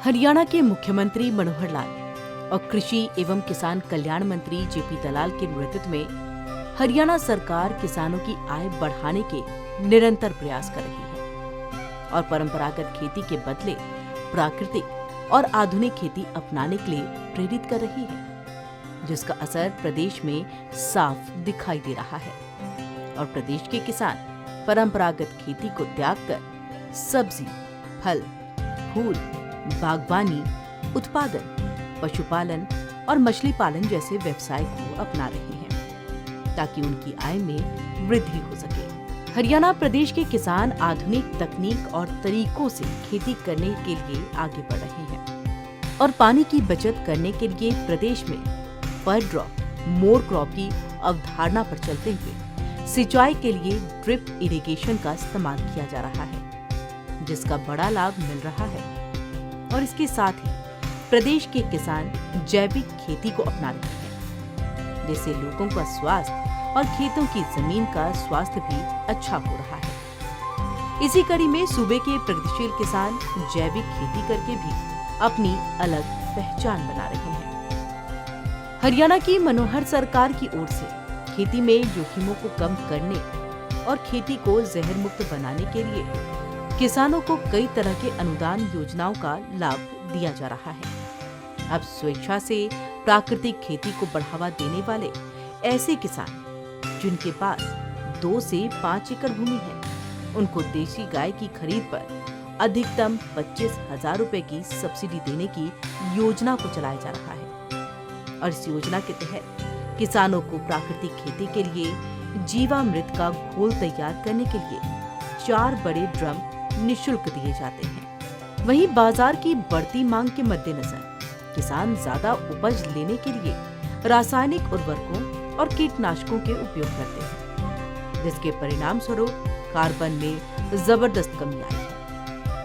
हरियाणा के मुख्यमंत्री मनोहर लाल और कृषि एवं किसान कल्याण मंत्री जेपी दलाल के नेतृत्व में हरियाणा सरकार किसानों की आय बढ़ाने के निरंतर प्रयास कर रही है और परंपरागत खेती के बदले प्राकृतिक और आधुनिक खेती अपनाने के लिए प्रेरित कर रही है, जिसका असर प्रदेश में साफ दिखाई दे रहा है। और प्रदेश के किसान परंपरागत खेती को त्याग कर सब्जी, फल, फूल, बागवानी, उत्पादन, पशुपालन और मछली पालन जैसे व्यवसाय को अपना रहे हैं ताकि उनकी आय में वृद्धि हो सके। हरियाणा प्रदेश के किसान आधुनिक तकनीक और तरीकों से खेती करने के लिए आगे बढ़ रहे हैं और पानी की बचत करने के लिए प्रदेश में पर ड्रॉप मोर क्रॉप की अवधारणा पर चलते हुए सिंचाई के लिए ड्रिप इरिगेशन का इस्तेमाल किया जा रहा है, जिसका बड़ा लाभ मिल रहा है। और इसके साथ ही प्रदेश के किसान जैविक खेती को अपना रहे हैं, जिससे लोगों का स्वास्थ्य और खेतों की जमीन का स्वास्थ्य भी अच्छा हो रहा है। इसी कड़ी में सूबे के प्रगतिशील किसान जैविक खेती करके भी अपनी अलग पहचान बना रहे हैं। हरियाणा की मनोहर सरकार की ओर से खेती में जोखिमों को कम करने और खेती को जहर मुक्त बनाने के लिए किसानों को कई तरह के अनुदान योजनाओं का लाभ दिया जा रहा है। अब स्वेच्छा से प्राकृतिक खेती को बढ़ावा देने वाले ऐसे किसान जिनके पास 2 से 5 एकड़ भूमि है, उनको देशी गाय की खरीद पर अधिकतम 25,000 रुपए की सब्सिडी देने की योजना को चलाया जा रहा है। और इस योजना के तहत किसानों को प्राकृतिक खेती के लिए जीवामृत का घोल तैयार करने के लिए 4 बड़े ड्रम निःशुल्क दिए जाते हैं। वहीं बाजार की बढ़ती मांग के मद्देनजर किसान ज्यादा उपज लेने के लिए रासायनिक उर्वरकों और कीटनाशकों के उपयोग करते हैं, जिसके परिणाम स्वरूप कार्बन में जबरदस्त कमी आई है,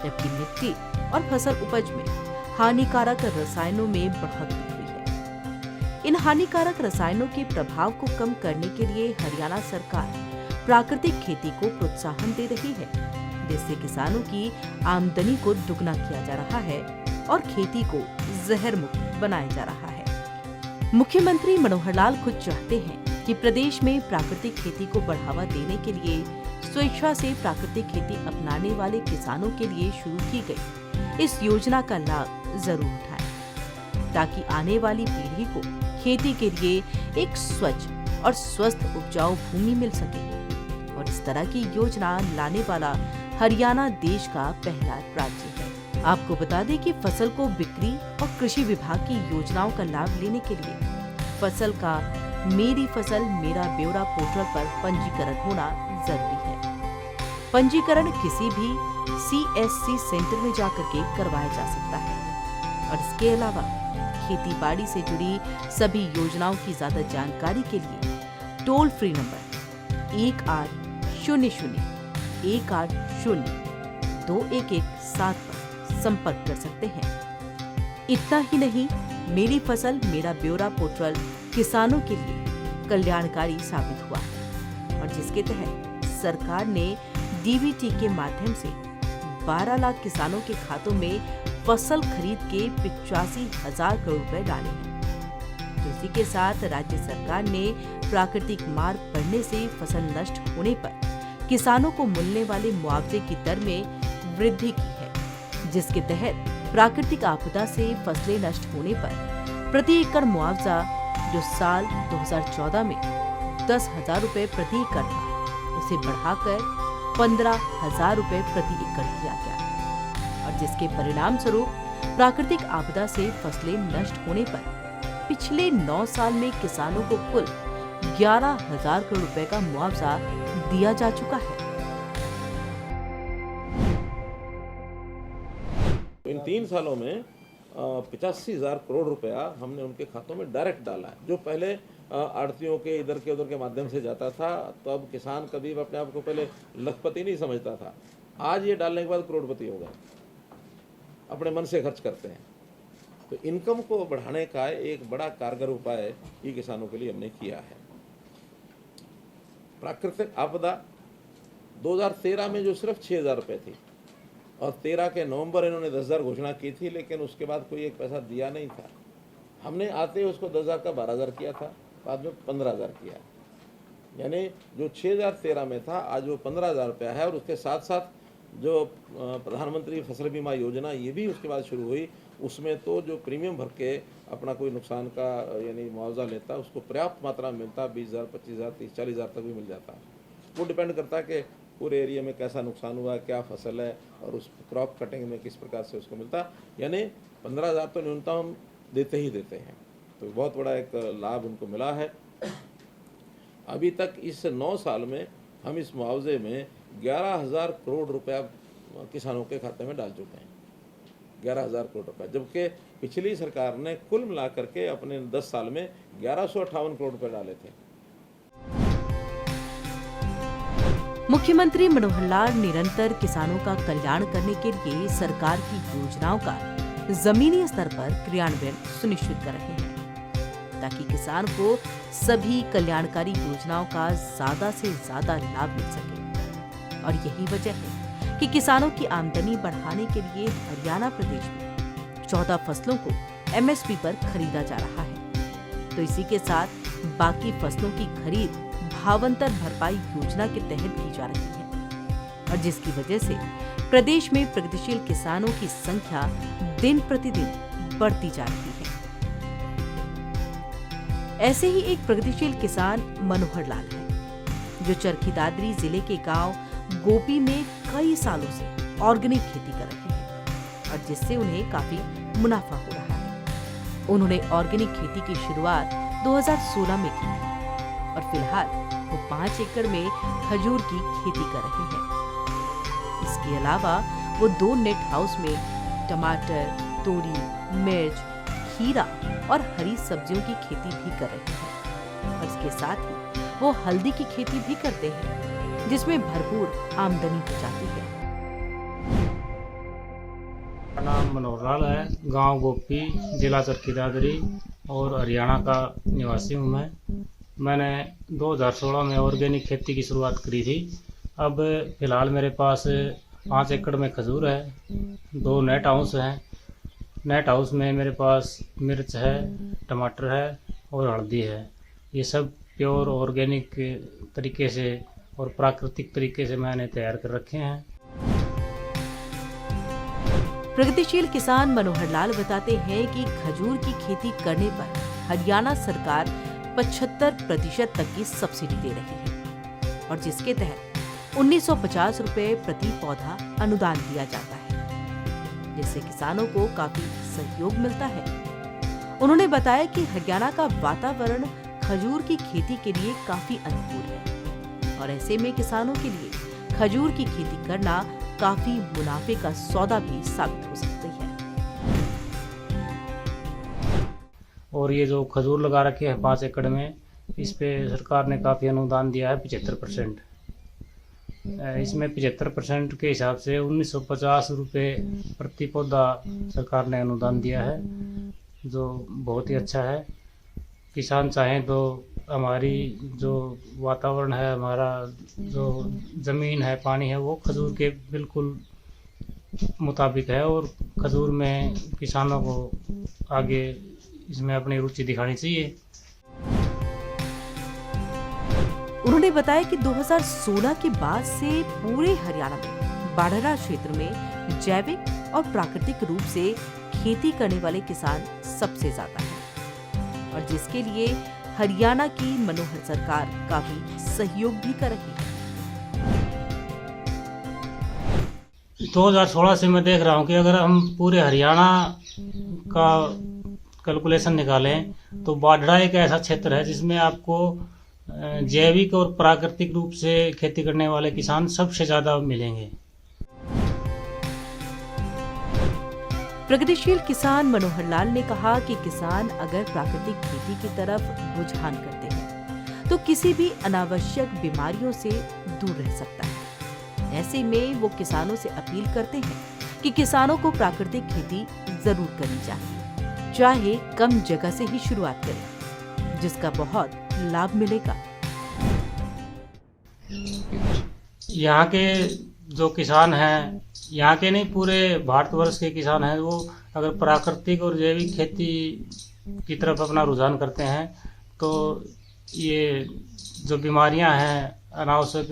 जबकि मिट्टी और फसल उपज में हानिकारक रसायनों में बढ़ोतरी हुई है। इन हानिकारक रसायनों के प्रभाव को कम करने के लिए हरियाणा सरकार प्राकृतिक खेती को प्रोत्साहन दे रही है, जिससे किसानों की आमदनी को दुगना किया जा रहा है और खेती को जहर मुक्त बनाया जा रहा है। मुख्यमंत्री मनोहर लाल खुद चाहते हैं कि प्रदेश में प्राकृतिक खेती को बढ़ावा देने के लिए स्वेच्छा से प्राकृतिक खेती अपनाने वाले किसानों के लिए शुरू की गई इस योजना का लाभ जरूर उठाएं, ताकि आने वाली पीढ़ी को खेती के लिए एक स्वच्छ और स्वस्थ उपजाऊ भूमि मिल सके। और इस तरह की योजना लाने वाला हरियाणा देश का पहला राज्य है। आपको बता दें कि फसल को बिक्री और कृषि विभाग की योजनाओं का लाभ लेने के लिए फसल का मेरी फसल मेरा ब्यौरा पोर्टल पर पंजीकरण होना जरूरी है। पंजीकरण किसी भी CSC सेंटर में जाकर के करवाया जा सकता है। और इसके अलावा खेती बाड़ी से जुड़ी सभी योजनाओं की ज्यादा जानकारी के लिए टोल फ्री नंबर 1800-180-2117 पर संपर्क कर सकते हैं। इतना ही नहीं, मेरी फसल मेरा ब्यौरा पोर्टल किसानों के लिए कल्याणकारी साबित हुआ है और जिसके तहत सरकार ने DBT के माध्यम से 12 लाख किसानों के खातों में फसल खरीद के 85,000 करोड़ रुपए डाले हैं। तो इसी के साथ राज्य सरकार ने प्राकृतिक मार पड़ने से फसल नष्ट होने पर किसानों को मिलने वाले मुआवजे की दर में वृद्धि की है, जिसके तहत प्राकृतिक आपदा से फसलें नष्ट होने पर प्रति एकड़ मुआवजा जो साल 2014 में 10,000 रुपए प्रति एकड़ था, उसे बढ़ाकर 15,000 रुपए प्रति एकड़ किया गया। और जिसके परिणाम स्वरूप प्राकृतिक आपदा से फसलें नष्ट होने पर पिछले 9 साल में किसानों को कुल 11,000 करोड़ रुपए का मुआवजा दिया जा चुका है। इन 3 सालों में 85,000 करोड़ रुपया हमने उनके खातों में डायरेक्ट डाला है। जो पहले आड़तियों के इधर के उधर के माध्यम से जाता था, तो अब किसान कभी अपने आप को पहले लखपति नहीं समझता था, आज ये डालने के बाद करोड़पति हो गए, अपने मन से खर्च करते हैं। तो इनकम को बढ़ाने का एक बड़ा कारगर उपाय ये किसानों के लिए हमने किया है। प्राकृतिक आपदा 2013 में जो सिर्फ 6,000 रुपये थी और 13 के नवंबर इन्होंने 10,000 घोषणा की थी, लेकिन उसके बाद कोई एक पैसा दिया नहीं था। हमने आते ही उसको 10,000 का 12,000 किया था, बाद में 15,000 किया। यानी जो 6,013 में था आज वो 15,000 रुपया है। और उसके साथ साथ जो प्रधानमंत्री फसल बीमा योजना ये भी उसके बाद शुरू हुई, उसमें तो जो प्रीमियम भर के अपना कोई नुकसान का यानी मुआवजा लेता है उसको पर्याप्त मात्रा में मिलता है, 20,000, 25,000, 30,000, 40,000 तक भी मिल जाता है। वो डिपेंड करता है कि पूरे एरिया में कैसा नुकसान हुआ, क्या फसल है और उस क्रॉप कटिंग में किस प्रकार से उसको मिलता है। यानी 15,000 तो न्यूनतम हम देते ही देते हैं, तो बहुत बड़ा एक लाभ उनको मिला है। अभी तक इस 9 साल में हम इस मुआवजे में 11,000 करोड़ रुपया किसानों के खाते में डाल चुके हैं, 11,000 करोड़ रुपया, जबकि पिछली सरकार ने कुल मिलाकर के अपने 10 साल में 1,158 करोड़ रुपए डाले थे। मुख्यमंत्री मनोहर लाल निरंतर किसानों का कल्याण करने के लिए सरकार की योजनाओं का जमीनी स्तर पर क्रियान्वयन सुनिश्चित कर रहे हैं, ताकि किसान को सभी कल्याणकारी योजनाओं का ज्यादा से ज्यादा लाभ मिल सके। और यही वजह है कि किसानों की आमदनी बढ़ाने के लिए हरियाणा प्रदेश में 14 फसलों को MSP पर खरीदा जा रहा है। तो इसी के साथ बाकी फसलों की खरीद भावांतर भरपाई योजना के तहत की जा रही है, और जिसकी वजह से प्रदेश में प्रगतिशील किसानों की संख्या दिन प्रतिदिन बढ़ती जा रही है। ऐसे ही एक प्रगतिशील किसान मनोहर लाल है, जो चरखी दादरी जिले के गांव गोपी में कई सालों से ऑर्गेनिक खेती कर रहे हैं, और जिससे उन्हें काफी मुनाफा हो रहा है। उन्होंने ऑर्गेनिक खेती की शुरुआत 2016 में की थी, और फिलहाल वो 5 एकड़ में खजूर की खेती कर रहे हैं। इसके अलावा वो 2 नेट हाउस में टमाटर, तोरी, मिर्च, खीरा और हरी सब्जियों की खेती भी कर रहे हैं। और इसके साथ ही वो हल्दी की खेती भी करते हैं, जिसमें भरपूर आमदनी हो जाती है। मेरा नाम मनोहर लाल है, गांव गोपी, जिला चरखी दादरी और हरियाणा का निवासी हूं मैं। मैंने 2016 में ऑर्गेनिक खेती की शुरुआत करी थी। अब फिलहाल मेरे पास 5 एकड़ में खजूर है, 2 नेट हाउस हैं। नेट हाउस में मेरे पास मिर्च है, टमाटर है और हल्दी है। ये सब प्योर ऑर्गेनिक तरीके से और प्राकृतिक तरीके से मैंने तैयार कर रखे हैं। प्रगतिशील किसान मनोहर लाल बताते हैं कि खजूर की खेती करने पर हरियाणा सरकार 75% तक की सब्सिडी दे रही है, और जिसके तहत 1950 रुपए प्रति पौधा अनुदान दिया जाता है, जिससे किसानों को काफी सहयोग मिलता है। उन्होंने बताया कि हरियाणा का वातावरण खजूर की खेती के लिए काफी अनुकूल है, और ऐसे में किसानों के लिए खजूर की खेती करना काफी मुनाफे का सौदा भी साबित हो सकती है। और ये जो खजूर लगा रखे हैं 5 एकड़ में, इस पे सरकार ने काफ़ी अनुदान दिया है, 75%। इसमें 75% के हिसाब से 1950 रुपये प्रति पौधा सरकार ने अनुदान दिया है, जो बहुत ही अच्छा है। किसान चाहें तो हमारी जो वातावरण है, हमारा जो ज़मीन है, पानी है, वो खजूर के बिल्कुल मुताबिक है, और खजूर में किसानों को आगे इसमें अपनी रुचि दिखानी चाहिए। उन्होंने बताया कि 2016 के बाद से पूरे हरियाणा में बाढ़रा क्षेत्र में जैविक और प्राकृतिक रूप से खेती करने वाले किसान सबसे ज्यादा हैं, और जिसके लिए हरियाणा की मनोहर सरकार काफी सहयोग भी कर रही है। 2016 से मैं देख रहा हूँ कि अगर हम पूरे हरियाणा का कैलकुलेशन निकालें तो बाढ़ड़ा एक ऐसा क्षेत्र है जिसमें आपको जैविक और प्राकृतिक रूप से खेती करने वाले किसान सबसे ज्यादा मिलेंगे। प्रगतिशील किसान मनोहर लाल ने कहा कि किसान अगर प्राकृतिक खेती की तरफ रुझान करते हैं तो किसी भी अनावश्यक बीमारियों से दूर रह सकता है। ऐसे में वो किसानों से अपील करते हैं कि किसानों को प्राकृतिक खेती जरूर करनी चाहिए, चाहे कम जगह से ही शुरुआत करें, जिसका बहुत लाभ मिलेगा। यहाँ के जो किसान हैं यहाँ के नहीं, पूरे भारतवर्ष के किसान हैं वो अगर प्राकृतिक और जैविक खेती की तरफ अपना रुझान करते हैं तो ये जो बीमारियां हैं अनावश्यक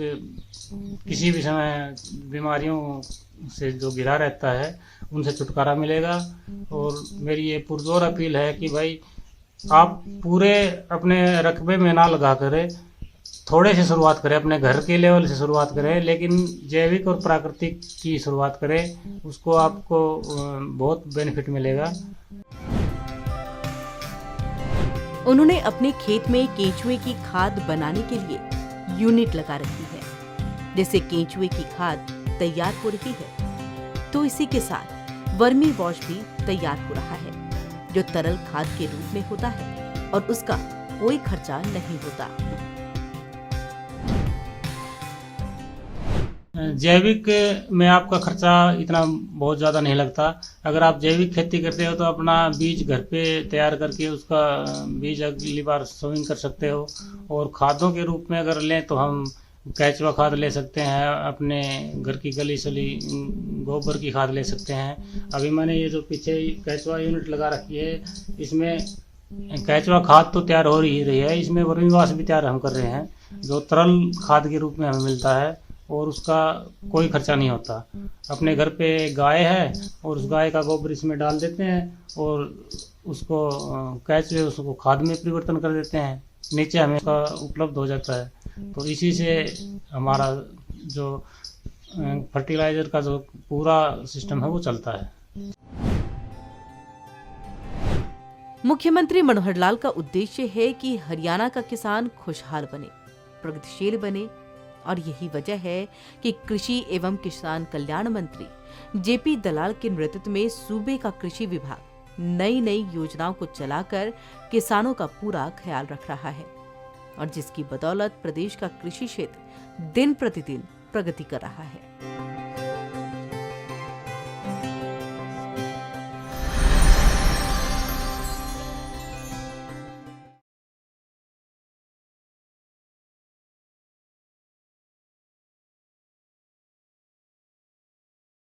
किसी भी समय बीमारियों से जो घिरा रहता है उनसे छुटकारा मिलेगा। और मेरी ये पुरजोर अपील है कि भाई आप पूरे अपने रकबे में ना लगा करें, थोड़े से शुरुआत करें, अपने घर के लेवल से शुरुआत करें, लेकिन जैविक और प्राकृतिक की शुरुआत करें, उसको आपको बहुत बेनिफिट मिलेगा। उन्होंने अपने खेत में केंचुए की खाद बनाने के लिए यूनिट लगा रखी है, जिससे केंचुए की खाद तैयार हो रही है। तो इसी के साथ वर्मी वॉश भी तैयार हो रहा है, जो तरल खाद के रूप में होता है और उसका कोई खर्चा नहीं होता। जैविक में आपका खर्चा इतना बहुत ज़्यादा नहीं लगता। अगर आप जैविक खेती करते हो तो अपना बीज घर पे तैयार करके उसका बीज अगली बार सोइंग कर सकते हो। और खादों के रूप में अगर लें तो हम केचुआ खाद ले सकते हैं, अपने घर की गली सली गोबर की खाद ले सकते हैं। अभी मैंने ये जो पीछे केचुआ यूनिट लगा रखी है, इसमें केचुआ खाद तो तैयार हो ही रही है, इसमें वर्मीवाश भी तैयार हम कर रहे हैं, जो तरल खाद के रूप में हमें मिलता है और उसका कोई खर्चा नहीं होता। अपने घर पे गाय है और उस गाय का गोबर इसमें डाल देते हैं और उसको केचुए उसको खाद में परिवर्तन कर देते हैं, नीचे हमें उसका उपलब्ध हो जाता है। तो इसी से हमारा जो फर्टिलाइजर का जो पूरा सिस्टम है वो चलता है। मुख्यमंत्री मनोहर लाल का उद्देश्य है कि हरियाणा का किसान खुशहाल बने, प्रगतिशील बने, और यही वजह है कि कृषि एवं किसान कल्याण मंत्री जेपी दलाल के नेतृत्व में सूबे का कृषि विभाग नई नई योजनाओं को चलाकर किसानों का पूरा ख्याल रख रहा है, और जिसकी बदौलत प्रदेश का कृषि क्षेत्र दिन प्रतिदिन प्रगति कर रहा है।